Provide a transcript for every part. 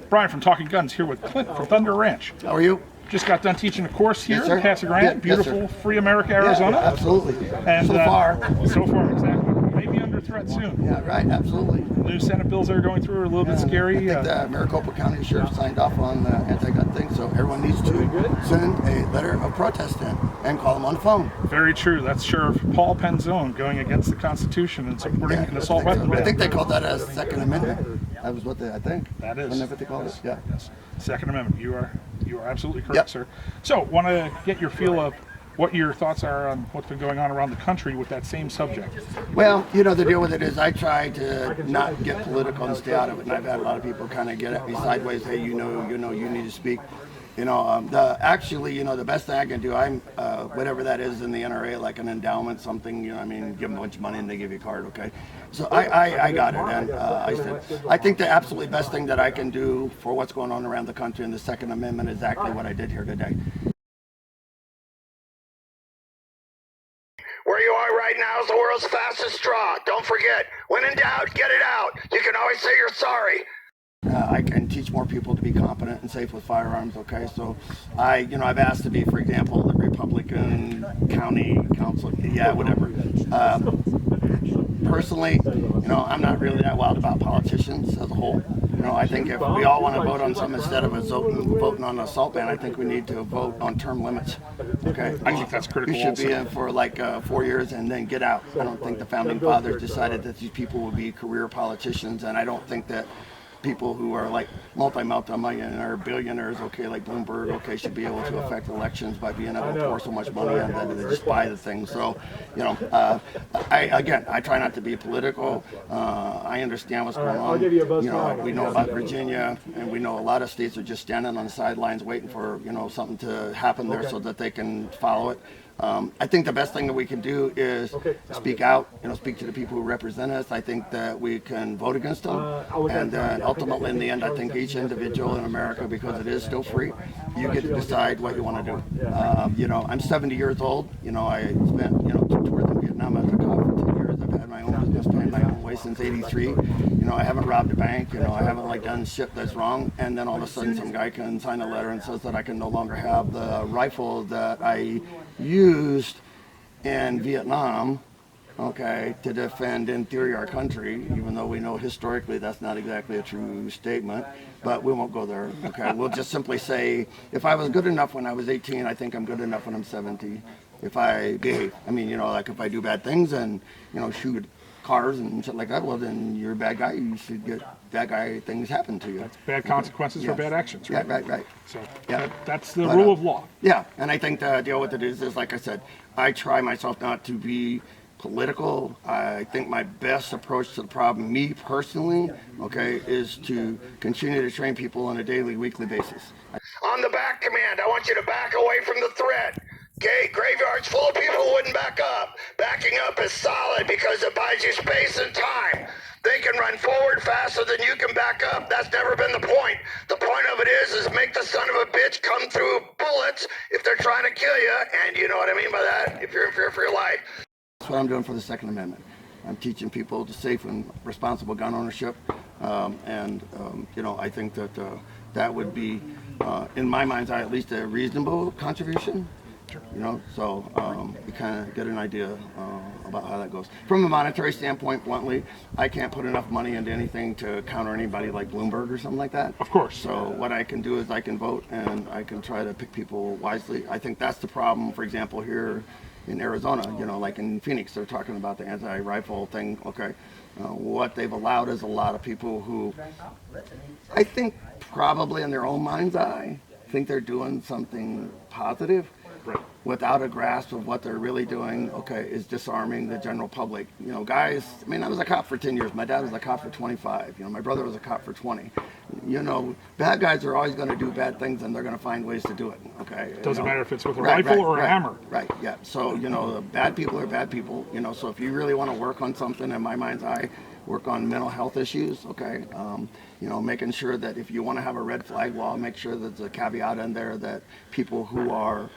Brian from Talking Guns here with Clint from Thunder Ranch. How are you? Just got done teaching a course here Yes, in Casa Grande, beautiful, free America, Arizona. Yeah, absolutely. And so far, exactly. Maybe under threat soon. Yeah, right, absolutely. New Senate bills that are going through are a little bit scary. I think the Maricopa County Sheriff signed off on the anti-gun thing, so everyone needs to send a letter of protest in and call them on the phone. Very true. That's Sheriff Paul Penzone going against the Constitution and supporting an assault weapon ban. I think they called that a Second Amendment. That was what I think. That is. Wasn't that what they called it? Yeah. Yes. Second Amendment. You are absolutely correct, sir. So, want to get your feel of what your thoughts are on what's been going on around the country with that same subject. Well, the deal with it is I try to not get political and stay out of it, and I've had a lot of people kind of get at me sideways. Hey, you need to speak. The best thing I can do, I'm whatever that is in the NRA, like an endowment, something. Give them a bunch of money and they give you a card, okay? So I got it, and I think the absolutely best thing that I can do for what's going on around the country in the Second Amendment is exactly what I did here today. Where you are right now is the world's fastest draw. Don't forget, when in doubt, get it out. You can always say you're sorry. I can teach more people to be competent and safe with firearms, okay? So I've asked to be, for example, the Republican county council, whatever. Personally, I'm not really that wild about politicians as a whole. I think if we all want to vote on something instead of voting on an assault ban, I think we need to vote on term limits. Okay, I think that's critical. We should be in for like 4 years and then get out. I don't think the founding fathers decided that these people would be career politicians, and I don't think that people who are like multi-millionaire billionaires, okay, like Bloomberg, okay, should be able to affect elections by being able to pour so much money on that they just buy the thing. So, I try not to be political. I understand what's going on. We know about Virginia, and we know a lot of states are just standing on the sidelines waiting for something to happen there so that they can follow it. I think the best thing that we can do is speak out, speak to the people who represent us. I think that we can vote against them. And then ultimately, in the end, I think each individual in America, because it is still free, you get to decide what you want to do. I'm 70 years old. I spent, 2 tours in Vietnam as a cop for 10 years. I've had my own business paying my own way since '83. I haven't robbed a bank. I haven't done shit that's wrong. And then all of a sudden, some guy can sign a letter and says that I can no longer have the rifle that I used in Vietnam, okay, to defend in theory our country, even though we know historically that's not exactly a true statement, but we won't go there, okay? We'll just simply say, if I was good enough when I was 18, I think I'm good enough when I'm 70. If I behave, if I do bad things and, shoot cars and shit like that, well, then you're a bad guy. You should get bad guy things happen to you. That's bad consequences for bad actions, right? Yeah, right. So that's the rule of law. Yeah, and I think the deal with it is like I said, I try myself not to be political. I think my best approach to the problem, me personally, okay, is to continue to train people on a daily, weekly basis. On the back command, I want you to back away from the threat. Graveyard's full of people who wouldn't back up. Backing up is solid because it buys you space and time. They can run forward faster than you can back up. That's never been the point. The point of it is make the son of a bitch come through bullets if they're trying to kill you. And you know what I mean by that, if you're in fear for your life. That's what I'm doing for the Second Amendment. I'm teaching people to safe and responsible gun ownership. I think that that would be, in my mind's eye, at least a reasonable contribution. So you kind of get an idea about how that goes. From a monetary standpoint, bluntly, I can't put enough money into anything to counter anybody like Bloomberg or something like that. Of course. So what I can do is I can vote and I can try to pick people wisely. I think that's the problem, for example, here in Arizona, like in Phoenix, they're talking about the anti-rifle thing, okay. What they've allowed is a lot of people who, I think probably in their own mind's eye, think they're doing something positive. Right. Without a grasp of what they're really doing, okay, is disarming the general public. Guys, I was a cop for 10 years. My dad was a cop for 25. My brother was a cop for 20. Bad guys are always going to do bad things, and they're going to find ways to do it, okay? Doesn't matter if it's with a rifle or a hammer. Right, yeah. So, bad people are bad people, so if you really want to work on something, in my mind's eye, work on mental health issues, okay? You know, making sure that if you want to have a red flag law, make sure that there's a caveat in there that people who are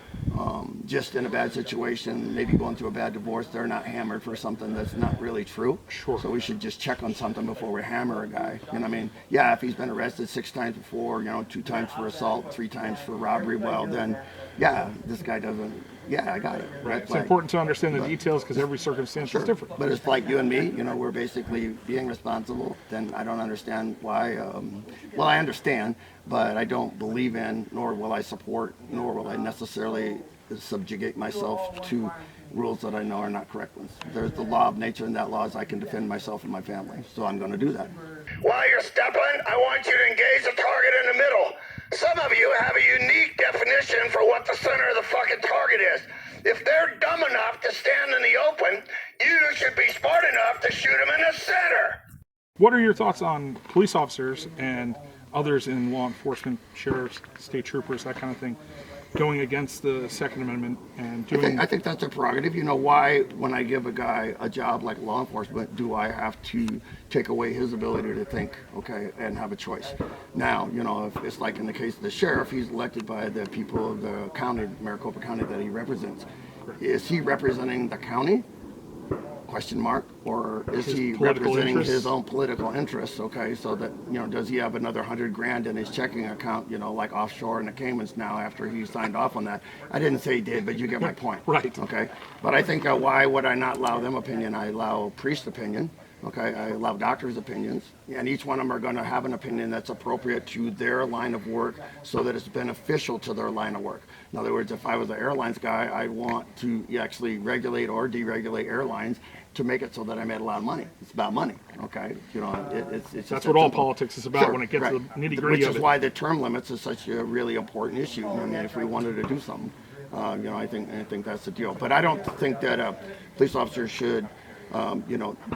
just in a bad situation, maybe going through a bad divorce, they're not hammered for something that's not really true. Sure. So we should just check on something before we hammer a guy. You know what I mean? Yeah, if he's been arrested 6 times before, 2 times for assault, 3 times for robbery, well then, yeah, this guy doesn't. Yeah, I got it. Right. It's important to understand the details because every circumstance is different. But it's like you and me, we're basically being responsible. Then I don't understand why. Well, I understand, but I don't believe in, nor will I support, nor will I necessarily subjugate myself to rules that I know are not correct ones. There's the law of nature, and that law is I can defend myself and my family. So I'm going to do that. While you're stepping, I want you to engage the target in the middle. Some of you have a unique definition for what the center of the fucking target is. If they're dumb enough to stand in the open, you should be smart enough to shoot them in the center. What are your thoughts on police officers and others in law enforcement, sheriffs, state troopers, that kind of thing, going against the Second Amendment and doing... I think that's a prerogative. Why, when I give a guy a job like law enforcement, do I have to take away his ability to think, okay, and have a choice? Now, if it's like in the case of the sheriff, he's elected by the people of the county, Maricopa County, that he represents. Is he representing the county? Question mark. Or is he representing his own political interests? Okay, so that does he have another $100,000 in his checking account, like offshore in the Caymans now after he signed off on that? I didn't say he did, but you get my point. Right. Okay, but I think why would I not allow them opinion? I allow priest opinion. Okay, I allow doctors' opinions, and each one of them are going to have an opinion that's appropriate to their line of work so that it's beneficial to their line of work. In other words, if I was an airlines guy, I'd want to actually regulate or deregulate airlines to make it so that I made a lot of money. It's about money, okay? It's just that's what all politics is about when it gets to the nitty-gritty of it. Which is why the term limits is such a really important issue. I mean, if we wanted to do something, I think that's the deal. But I don't think that police officers should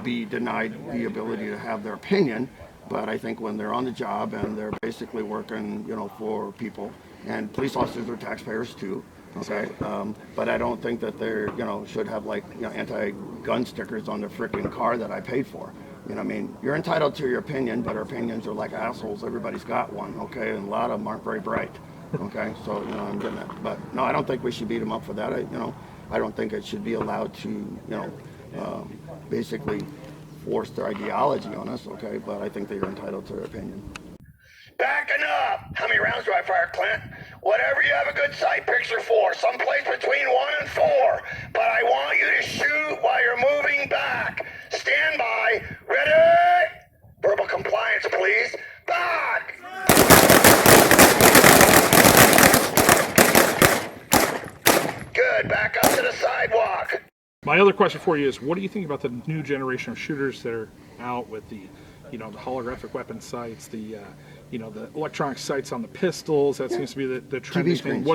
be denied the ability to have their opinion. But I think when they're on the job and they're basically working, for people, and police officers are taxpayers too, okay? But I don't think that they're, should have anti-gun stickers on the freaking car that I paid for. You're entitled to your opinion, but our opinions are like assholes. Everybody's got one, okay? And a lot of them aren't very bright, okay? So, I'm getting that. But no, I don't think we should beat them up for that. I don't think it should be allowed to, basically force their ideology on us, okay? But I think they are entitled to their opinion. Backing up. How many rounds do I fire, Clint? Whatever you have a good sight picture for, someplace between 1 and 4. But I want you to shoot while you're moving back. Stand by. Ready? Verbal compliance, please. Back! Good. Back up to the sidewalk. My other question for you is, what do you think about the new generation of shooters that are out with the holographic weapon sights, the electronic sights on the pistols? That seems to be the trendy thing.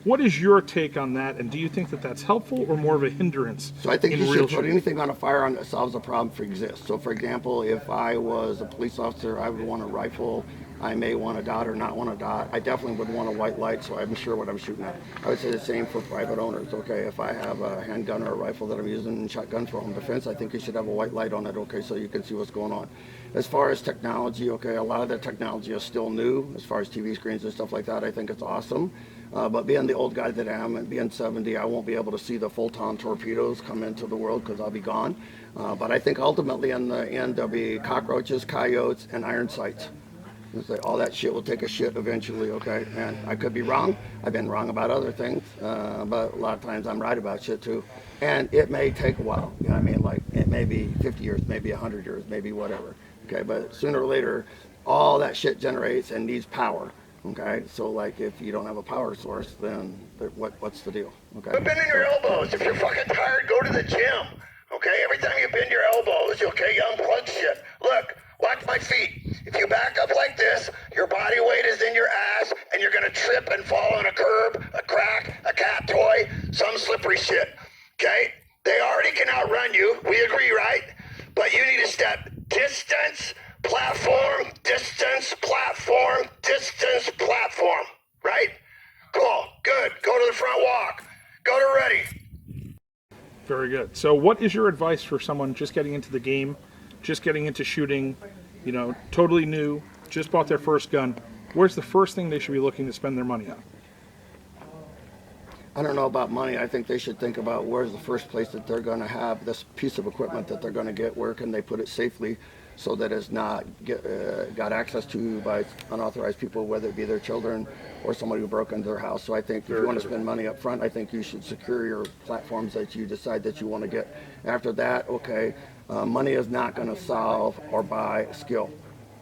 What is your take on that, and do you think that that's helpful or more of a hindrance? So I think you should put anything on a firearm that solves a problem for exists. So for example, if I was a police officer, I would want a rifle. I may want a dot or not want a dot. I definitely would want a white light so I'm sure what I'm shooting at. I would say the same for private owners, okay? If I have a handgun or a rifle that I'm using in shotgun for home defense, I think you should have a white light on it, okay, so you can see what's going on. As far as technology, okay, a lot of the technology is still new. As far as TV screens and stuff like that, I think it's awesome. But being the old guy that I am and being 70, I won't be able to see the Photon torpedoes come into the world because I'll be gone. But I think ultimately in the end, there'll be cockroaches, coyotes, and iron sights. All that shit will take a shit eventually, okay? And I could be wrong. I've been wrong about other things, but a lot of times I'm right about shit too. And it may take a while, it may be 50 years, maybe 100 years, maybe whatever, okay? But sooner or later, all that shit generates and needs power, okay? So if you don't have a power source, then what's the deal, okay? Bend in your elbows. If you're fucking tired, go to the gym, okay? Every time you bend your elbows, okay, you unplug shit. Look, watch my feet. If you back up like this, your body weight is in your ass, and you're gonna trip and fall on a curb, a crack, a cat toy, some slippery shit, okay? They already can outrun you, we agree, right? But you need to step distance, platform, distance, platform, distance, platform, right? Cool, good, go to the front walk, go to ready. Very good. So what is your advice for someone just getting into the game, just getting into shooting, totally new, just bought their first gun, where's the first thing they should be looking to spend their money on? I don't know about money. I think they should think about where's the first place that they're going to have this piece of equipment that they're going to get. Where can they put it safely so that it's not got access to by unauthorized people, whether it be their children or somebody who broke into their house. So I think if you want to spend money up front, I think you should secure your platforms that you decide that you want to get. After that, okay, money is not going to solve or buy skill.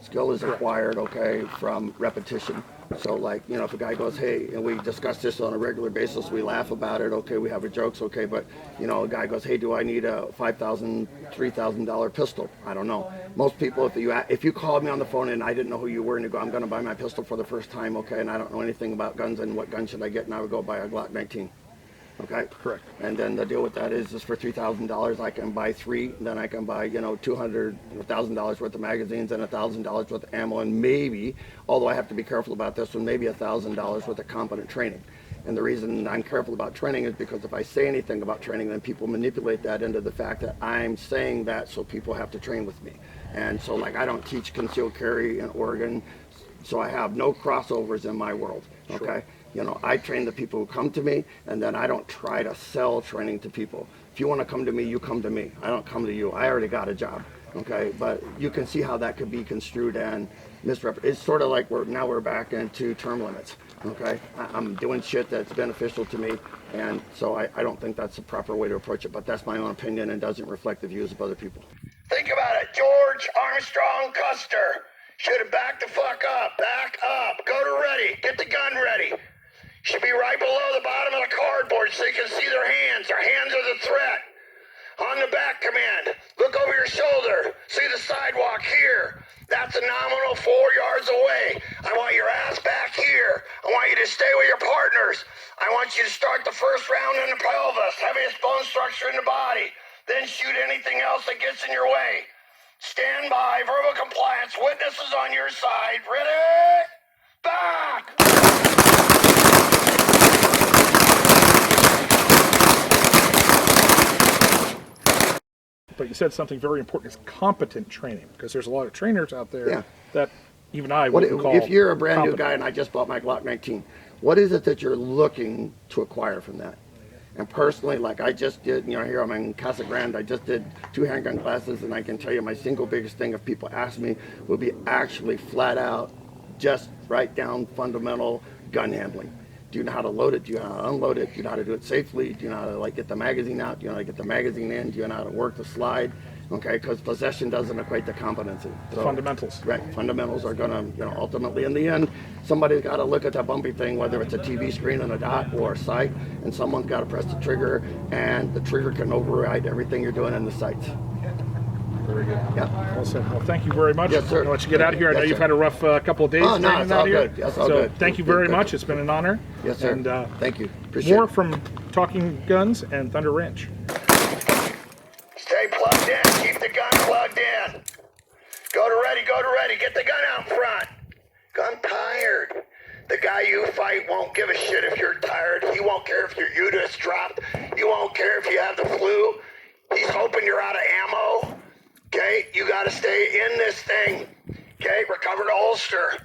Skill is acquired, okay, from repetition. So like, you know, if a guy goes, hey, and we discuss this on a regular basis, we laugh about it, okay, we have our jokes, okay, but, you know, a guy goes, hey, do I need a $5,000, $3,000 pistol? I don't know. Most people, if you called me on the phone and I didn't know who you were and you go, I'm going to buy my pistol for the first time, okay, and I don't know anything about guns and what gun should I get, and I would go buy a Glock 19. Okay. Correct. And then the deal with that is for $3,000, I can buy 3. Then I can buy, you know, $1,000 worth of magazines and $1,000 worth of ammo, and maybe, although I have to be careful about this one, maybe $1,000 worth of competent training. And the reason I'm careful about training is because if I say anything about training, then people manipulate that into the fact that I'm saying that, so people have to train with me. And so, like, I don't teach concealed carry in Oregon, so I have no crossovers in my world. Okay. Sure. You know, I train the people who come to me, and then I don't try to sell training to people. If you want to come to me, you come to me. I don't come to you. I already got a job, okay? But you can see how that could be construed and misrepresented. It's sort of like now we're back into term limits, okay? I'm doing shit that's beneficial to me, and so I don't think that's the proper way to approach it, but that's my own opinion and doesn't reflect the views of other people. Think about it. George Armstrong Custer should have backed the fuck up. Back up. Go to ready. Get the gun ready. Should be right below the bottom of the cardboard so you can see their hands. Their hands are the threat. On the back command, look over your shoulder. See the sidewalk here. That's a nominal 4 yards away. I want your ass back here. I want you to stay with your partners. I want you to start the first round in the pelvis, heaviest bone structure in the body. Then shoot anything else that gets in your way. Stand by, verbal compliance, witnesses on your side. Ready? Back! But you said something very important is competent training, because there's a lot of trainers out there that even I wouldn't call if you're a brand competent. new guy and I just bought my Glock 19, what is it that you're looking to acquire from that? And personally, like I just did, you know, here I'm in Casa Grande, I just did 2 handgun classes, and I can tell you my single biggest thing, if people ask me, would be actually flat out just write down fundamental gun handling. Do you know how to load it? Do you know how to unload it? Do you know how to do it safely? Do you know how to like get the magazine out? Do you know how to get the magazine in? Do you know how to work the slide? Okay, because possession doesn't equate to competency. The fundamentals. Right, fundamentals are gonna, you know, ultimately in the end, somebody's got to look at that bumpy thing, whether it's a TV screen and a dot or a sight, and someone's got to press the trigger, and the trigger can override everything you're doing in the sights. Very good. Yeah. Well said. Well, thank you very much. Yes, sir. I'll let you get out of here. I know Yes, you've sir. had a rough couple of days Oh, no, training it's out all here. good. That's all so good. thank you very much. It's been an honor. Yes, sir. And thank you. Appreciate more it. from Talking Guns and Thunder Ranch. Stay plugged in. Keep the gun plugged in. Go to ready. Go to ready. Get the gun out front. I'm tired. The guy you fight won't give a shit if you're tired. He won't care if your uterus dropped. He won't care if you have the flu. He's hoping you're out of ammo. Okay? You got to stay in this thing. Okay? Recover the holster.